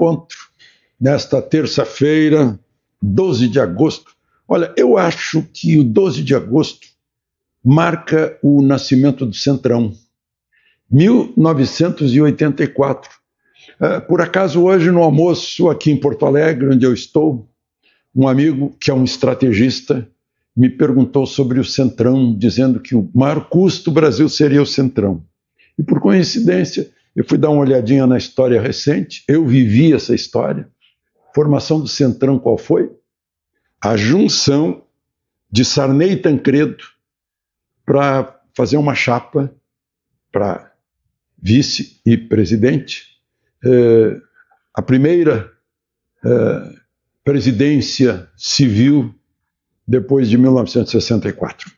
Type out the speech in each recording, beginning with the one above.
encontro nesta terça-feira, 12 de agosto. Olha, eu acho que o 12 de agosto marca o nascimento do Centrão, 1984. Por acaso, hoje no almoço, aqui em Porto Alegre, onde eu estou, um amigo que é um estrategista me perguntou sobre o Centrão, dizendo que o maior custo do Brasil seria o Centrão. E por coincidência, eu fui dar uma olhadinha na história recente, eu vivi essa história. Formação do Centrão qual foi? A junção de Sarney e Tancredo para fazer uma chapa para vice e presidente. A primeira presidência civil depois de 1964.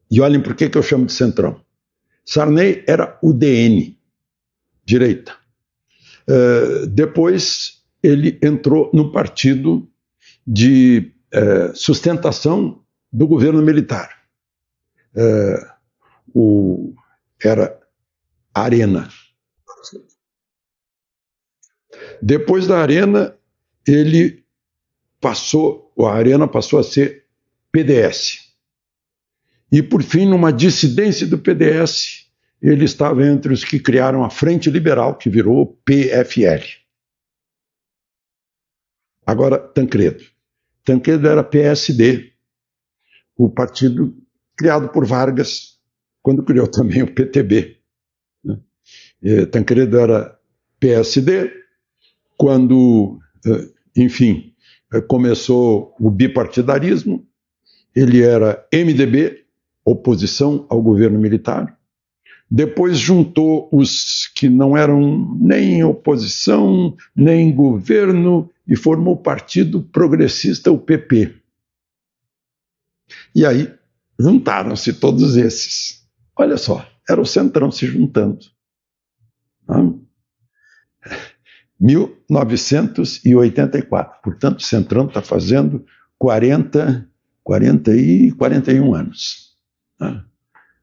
E olhem por que eu chamo de Centrão. Sarney era UDN, direita. Depois ele entrou no partido de sustentação do governo militar. Era Arena. Depois da Arena, a Arena passou a ser PDS. E, por fim, numa dissidência do PDS, ele estava entre os que criaram a Frente Liberal, que virou PFL. Agora, Tancredo. Tancredo era PSD, o partido criado por Vargas, quando criou também o PTB. Tancredo era PSD, quando, enfim, começou o bipartidarismo, ele era MDB, oposição ao governo militar. Depois juntou os que não eram nem oposição, nem governo, e formou o Partido Progressista, o PP. E aí juntaram-se todos esses. Olha só, era o Centrão se juntando. 1984. Portanto, o Centrão está fazendo 41 anos.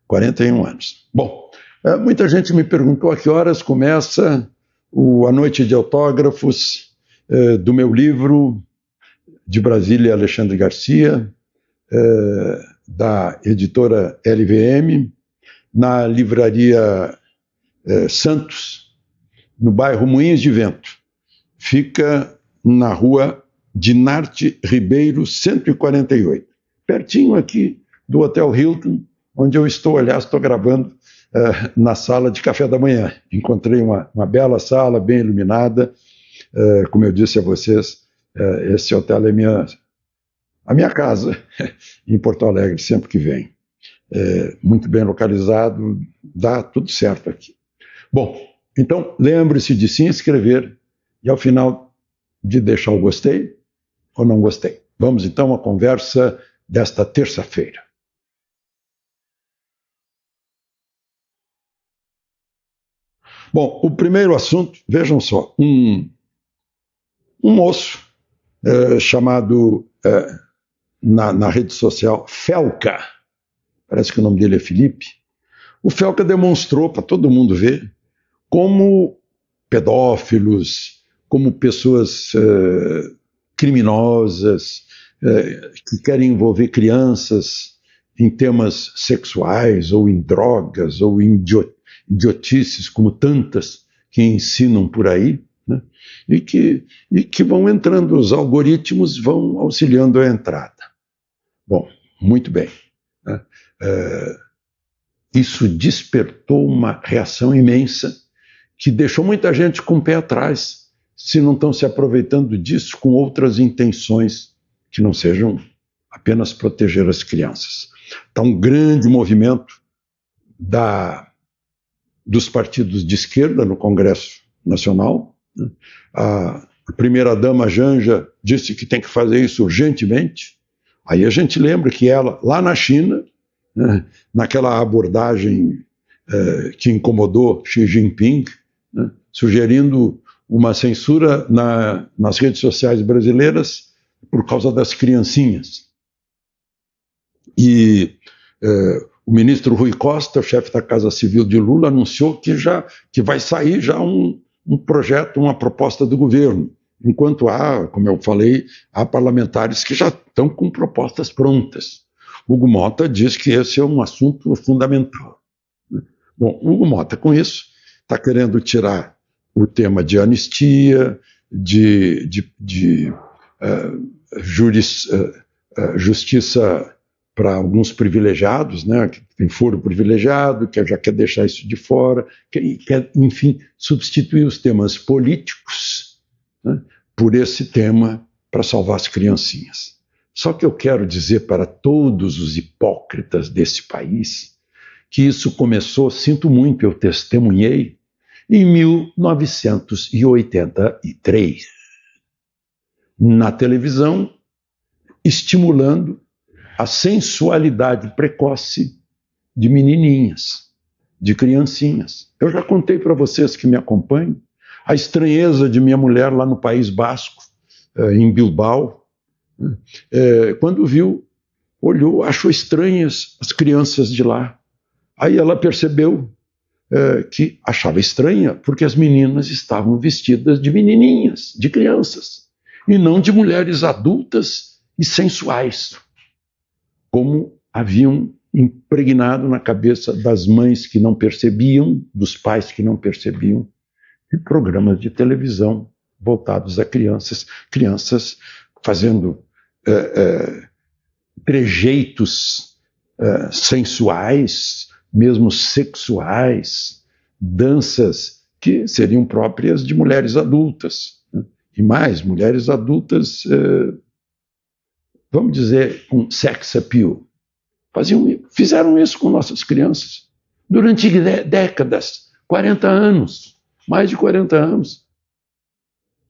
41 anos. Bom, muita gente me perguntou a que horas começa a noite de autógrafos do meu livro, de Brasília, Alexandre Garcia, da editora LVM, na livraria Santos, no bairro Moinhos de Vento. Fica na rua Dinarte Ribeiro, 148, pertinho aqui do Hotel Hilton, onde eu estou, aliás, estou gravando na sala de café da manhã. Encontrei uma bela sala, bem iluminada. Como eu disse a vocês, esse hotel é a minha casa em Porto Alegre, sempre que venho. Muito bem localizado, dá tudo certo aqui. Bom, então lembre-se de se inscrever e ao final de deixar o gostei ou não gostei. Vamos então à conversa desta terça-feira. Bom, o primeiro assunto, vejam só, um moço chamado na rede social Felca, parece que o nome dele é Felipe. O Felca demonstrou para todo mundo ver como pedófilos, como pessoas criminosas que querem envolver crianças em temas sexuais ou em drogas ou em idiotices, como tantas que ensinam por aí, né? e que vão entrando, os algoritmos vão auxiliando a entrada. Bom, muito bem. Né? Isso despertou uma reação imensa que deixou muita gente com o pé atrás, se não estão se aproveitando disso com outras intenções que não sejam apenas proteger as crianças. Está um grande movimento dos partidos de esquerda no Congresso Nacional. Né? A primeira-dama Janja disse que tem que fazer isso urgentemente. Aí a gente lembra que ela, lá na China, né, naquela abordagem que incomodou Xi Jinping, né, sugerindo uma censura nas redes sociais brasileiras por causa das criancinhas. E o ministro Rui Costa, o chefe da Casa Civil de Lula, anunciou que vai sair já um um projeto, uma proposta do governo. Enquanto há, como eu falei, há parlamentares que já estão com propostas prontas. Hugo Mota diz que esse é um assunto fundamental. Bom, Hugo Mota, com isso, está querendo tirar o tema de anistia, de justiça para alguns privilegiados, né, que tem foro privilegiado, que já quer deixar isso de fora, quer, enfim, substituir os temas políticos, né, por esse tema para salvar as criancinhas. Só que eu quero dizer para todos os hipócritas desse país que isso começou, sinto muito, eu testemunhei, em 1983, na televisão, estimulando a sensualidade precoce de menininhas, de criancinhas. Eu já contei para vocês que me acompanham a estranheza de minha mulher lá no País Basco, em Bilbao, quando viu, olhou, achou estranhas as crianças de lá. Aí ela percebeu que achava estranha porque as meninas estavam vestidas de menininhas, de crianças, e não de mulheres adultas e sensuais, como haviam impregnado na cabeça das mães que não percebiam, dos pais que não percebiam, de programas de televisão voltados a crianças, crianças fazendo trejeitos sensuais, mesmo sexuais, danças que seriam próprias de mulheres adultas. Né? E mais, mulheres adultas, vamos dizer, com sex appeal. Fizeram isso com nossas crianças durante décadas, 40 anos, mais de 40 anos.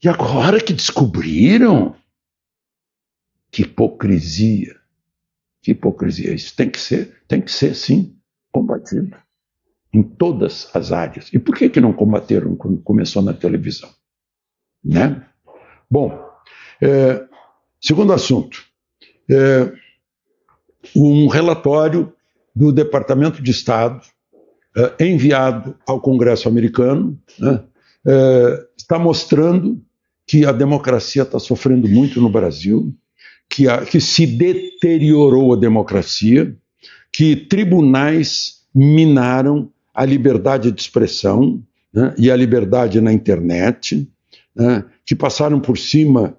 E agora que descobriram, que hipocrisia, que hipocrisia. Isso tem que ser sim, combatido em todas as áreas. E por que não combateram quando começou na televisão? Né? Bom, segundo assunto, um relatório do Departamento de Estado enviado ao Congresso americano, né, está mostrando que a democracia está sofrendo muito no Brasil, que se deteriorou a democracia, que tribunais minaram a liberdade de expressão, né, e a liberdade na internet, né, que passaram por cima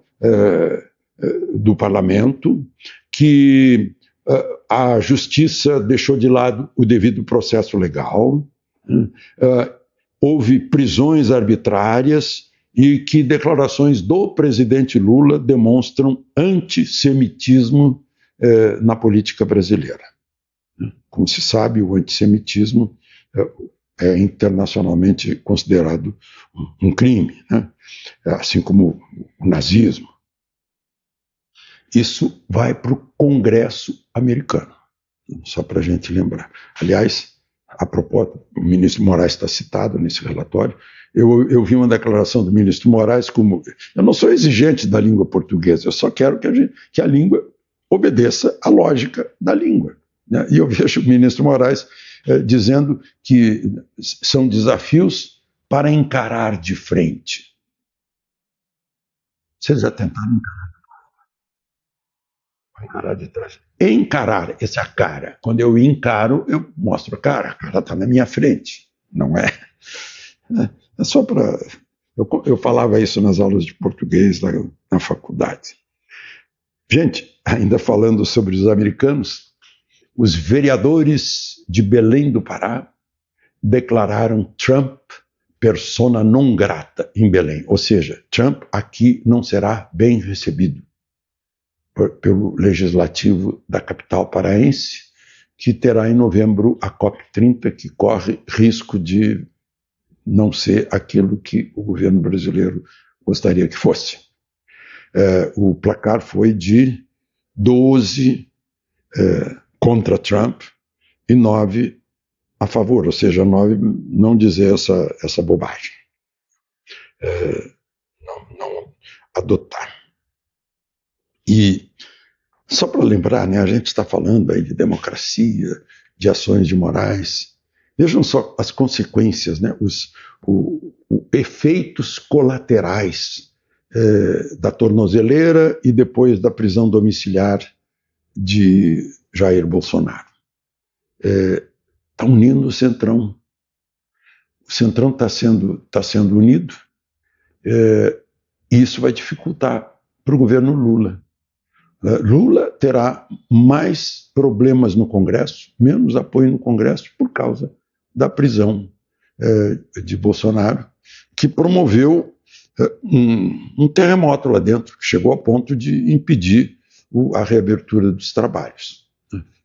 do parlamento, que a justiça deixou de lado o devido processo legal, né, houve prisões arbitrárias e que declarações do presidente Lula demonstram antissemitismo na política brasileira. Como se sabe, o antissemitismo é internacionalmente considerado um crime, né? Assim como o nazismo. Isso vai para o Congresso americano, só para a gente lembrar. Aliás, a propósito, o ministro Moraes está citado nesse relatório. Eu vi uma declaração do ministro Moraes como: eu não sou exigente da língua portuguesa, eu só quero que a língua obedeça à lógica da língua. Né? E eu vejo o ministro Moraes dizendo que são desafios para encarar de frente. Vocês já tentaram encarar de trás? Encarar, essa cara. Quando eu encaro, eu mostro a cara está na minha frente, não é? É só para... Eu falava isso nas aulas de português na faculdade. Gente, ainda falando sobre os americanos, os vereadores de Belém do Pará declararam Trump persona non grata em Belém. Ou seja, Trump aqui não será bem recebido pelo legislativo da capital paraense, que terá em novembro a COP30, que corre risco de não ser aquilo que o governo brasileiro gostaria que fosse. O placar foi de 12 contra Trump e 9 a favor, ou seja, 9 não dizer essa bobagem. Não adotar. E só para lembrar, né, a gente está falando aí de democracia, de ações de morais, Vejam só as consequências, né? Os efeitos colaterais da tornozeleira e depois da prisão domiciliar de Jair Bolsonaro. Está unindo o Centrão. O Centrão está sendo unido, e isso vai dificultar para o governo Lula. Lula terá mais problemas no Congresso, menos apoio no Congresso por causa da prisão de Bolsonaro, que promoveu um terremoto lá dentro, que chegou a ponto de impedir a reabertura dos trabalhos.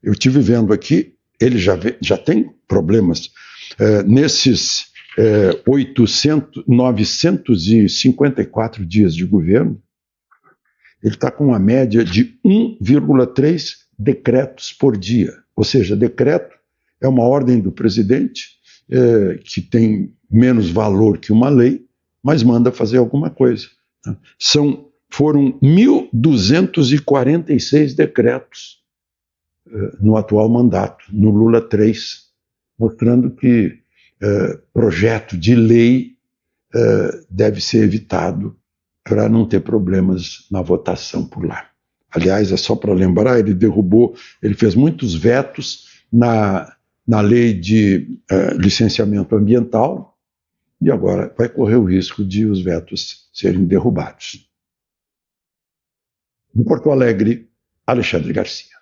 Eu estive vendo aqui, ele já tem problemas. Nesses 954 dias de governo, ele está com uma média de 1,3 decretos por dia. Ou seja, decreto é uma ordem do presidente que tem menos valor que uma lei, mas manda fazer alguma coisa. Foram 1.246 decretos no atual mandato, no Lula 3, mostrando que projeto de lei deve ser evitado para não ter problemas na votação por lá. Aliás, é só para lembrar, ele fez muitos vetos na lei de licenciamento ambiental e agora vai correr o risco de os vetos serem derrubados. De Porto Alegre, Alexandre Garcia.